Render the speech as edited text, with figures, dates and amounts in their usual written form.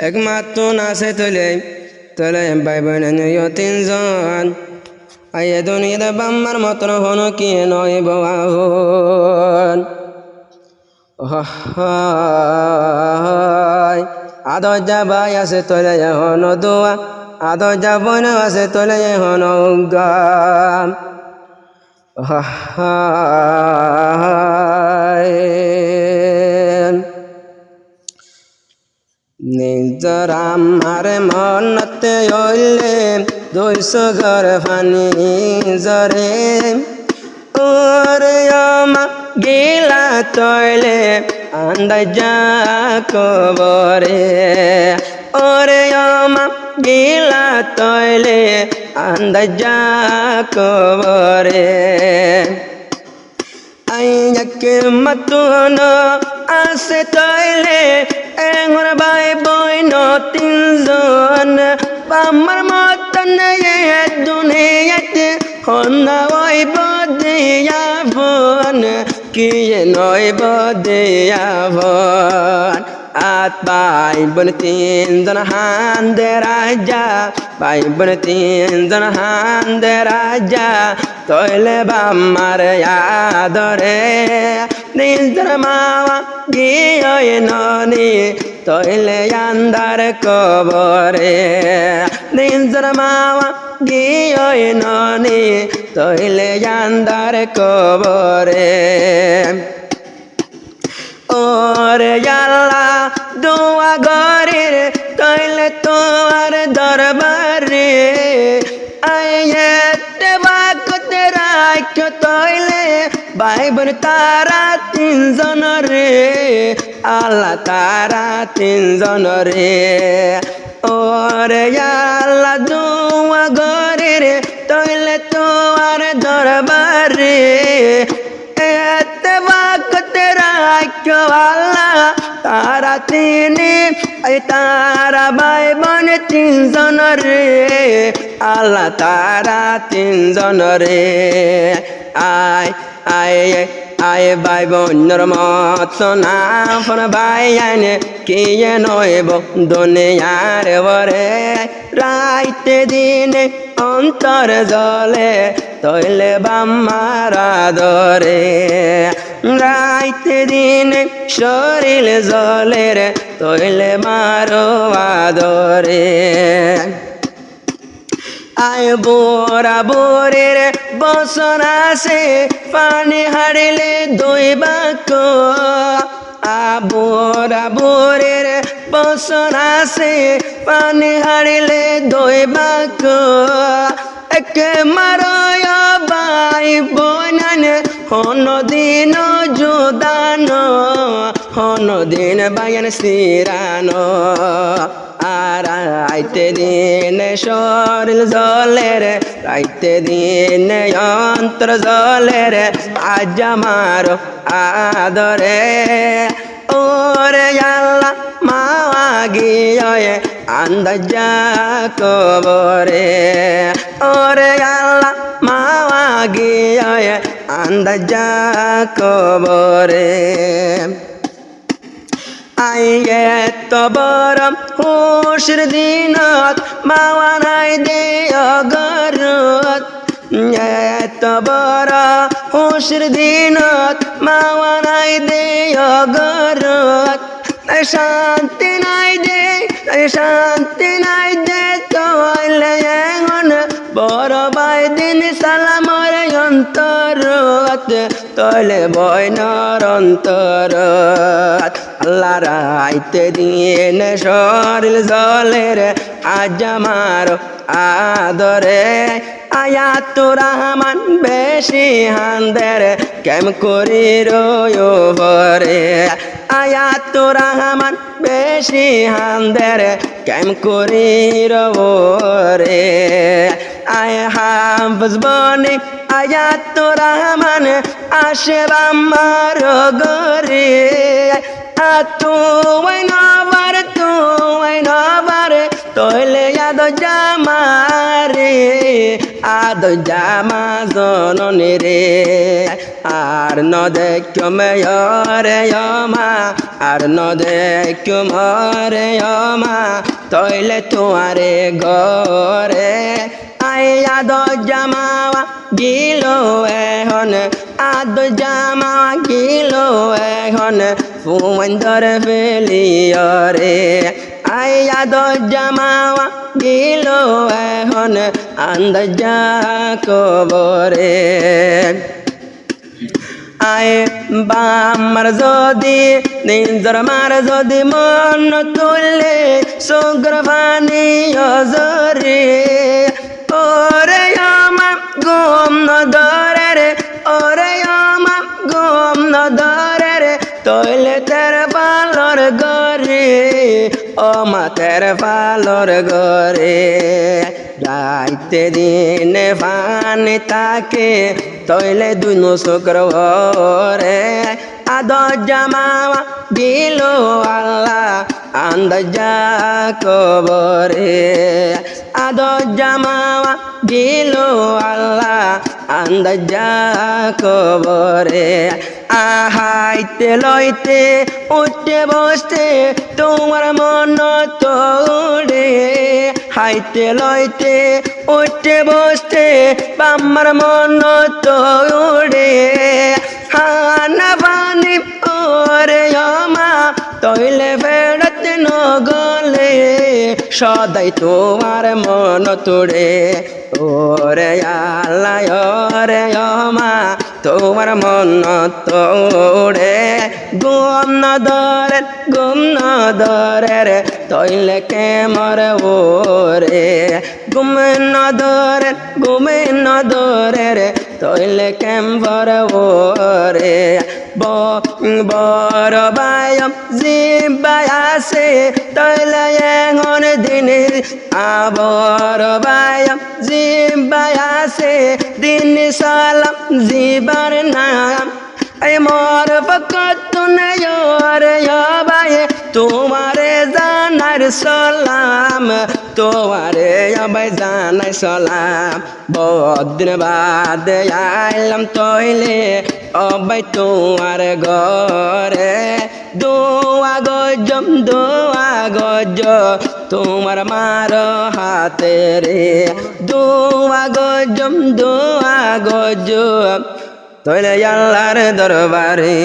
একমাত্র নাচে তোলে তোলে ভাই বোন তিনজন আইয়ে দুনিয়াতে বাম্মার মতন হন কি নয় বাহন আদর যা ভাই আছে তোলে হন দোয়া আদর যা বোন আছে তোলে হন গাম নিজর আমার মনতে হইলে 200 ঘর ফানি জরে ওরে আমা গিলা তৈলে আন্দাজা কবরে ওরে আমা গিলা তৈলে আন্দাজা কবরে আইয়াকে মতুনো আসে তৈলে এঙ্গর ভাই বোন তিনজন আমার মতন দুনিয়াতে হন্না ওই বদিয়া বোন কি নয় বদিয়া বোন আত ভাই বোন তিনজন হান্দে রাজা ভাই বোন তিনজন হান্দে রাজা তৈলে বাম্মার আদরে নিজর মাওয়া গিয়ে ননি তৈলে আন্দার কবরে নিজর মাওয়া গিয়ে ননি তৈলে আন্দার কবরে ওরে আল্লাহ দোয়া গরির তৈলে তোমার দরবারে আইয়েতে বাকতে রাখো তৈলে ভাই বোন তারা তিনজন রে আল্লাহ তারা তিনজন রে ওরে আল্লাহ দোয়া গরির তৈলে তোমার দরবারে এতে বাকতে রাখো আল্লাহ তারা তিনি তারা ভাই বোন তিনজন রে আল্লাহ তারা তিনজন রে আয় আয় আয় ভাই বোনের মত না ফোন ভাই আনে কি নইব দুনিয়ার বরে রাইতে দিনে অন্তর জলে তৈলে বাম্মার আদরে রাইতে দিনে শরীর জলে রে তৈলে মারো আদরে আয় বোরা বোরের বসন আসে পানি হারিলে দইবাক আবোরা বোরের বসন আসে পানি হারিলে দইবাক একে মারয় ভাই বোনান হন দিন জুদান হন দিন বায়ান সিরানো আর রাইতে দিন শরীর জলের রাইতে দিন অন্তর জলের আজ আমার আদরে ওরে আল্লাহ মাওয়া গিয়ে আন্দাজা কবরে ওরে আল্লাহ মাওয়া গিয়ে আন্দাজা কবরে আইয়ে তবর হুশর দিনত মাওয়া নাই দে অগরত তবর হুশর দিনত মাওয়া নাই দে অগরত শান্তি নাই দে তৈলে এখন বড় ভাই দিন সালামর অন্তরত তৈলে বয়নর অন্তরত আল্লাহ রাইতে দিন শরীর জলের আজ আমার আদরে আয়াতুর রহমান বেশি হান্দের কেম করি রোয়রে আয়াতুর রহমান বেশি হান্দের কেম করি রোরে আয় হাফজ বনি আয়াতুর রহমান আসে আমার গরে তুই নবার তৈলে ইয়াদ জামারে আদ জামা জননী রে আর ন দেখো মেয়রে মা আর ন দেখো মরে মা তৈলে তোমারে গরে আয়া দ জামাওয়া গিলো এখন আদ জামাওয়া গিলো এখন ফুমন্দর ফেলিয়রে আয়া দ জামাওয়া গিলো এখন আন্দজা কবরে আয় বামার যদি নিজর মার যদি মন তুললে সুগ্রবাণী অজরে ওরে আমা গুম নদরে রে ওরে আমা গুম নদরে রে তৈলে তের পালর গরে ও মা তের পালর গরে রাইতে দিনে ফানি তাকে তৈলে দুনো শুক্রবারে আদ জামাওয়া গিলো আল্লাহ আন্দজা কবরে আদ জামাওয়া গিলো আল্লাহ আন্দজা কবরে আহাইতে লইতে উঠতে বসতে তোমার মন তোড়ে হাইতে লইতে উঠতে বসতে আমার মন তোড়ে হানা বানি ওরে মা তৈলে বেড়াত নগলে সদাই তোমার মন তোড়ে ওরে আল্লাহ ওরে মা তোমার মন তোড়ে গুম ন ধরে রে তৈলে কে মরে ওরে গুমে ন ধরে রে তৈলে কেম ভরে ওরে বড় বায়ম জিবায়াসে তৈলে এখন দিনে আবর বায়ম জিবায়াসে দিন সালাম জিবার নাম এই মোর ফকত নয়রে বায়ে তোমারে জানার সালাম তোমারে আবাই জানাই সালাম বদিন বাদ আইলাম তৈলে অবাই তোমার ঘরে দোয়া গজ তোমার মার হাতে রে দোয়া গজ তৈলে আল্লাহর দরবারে।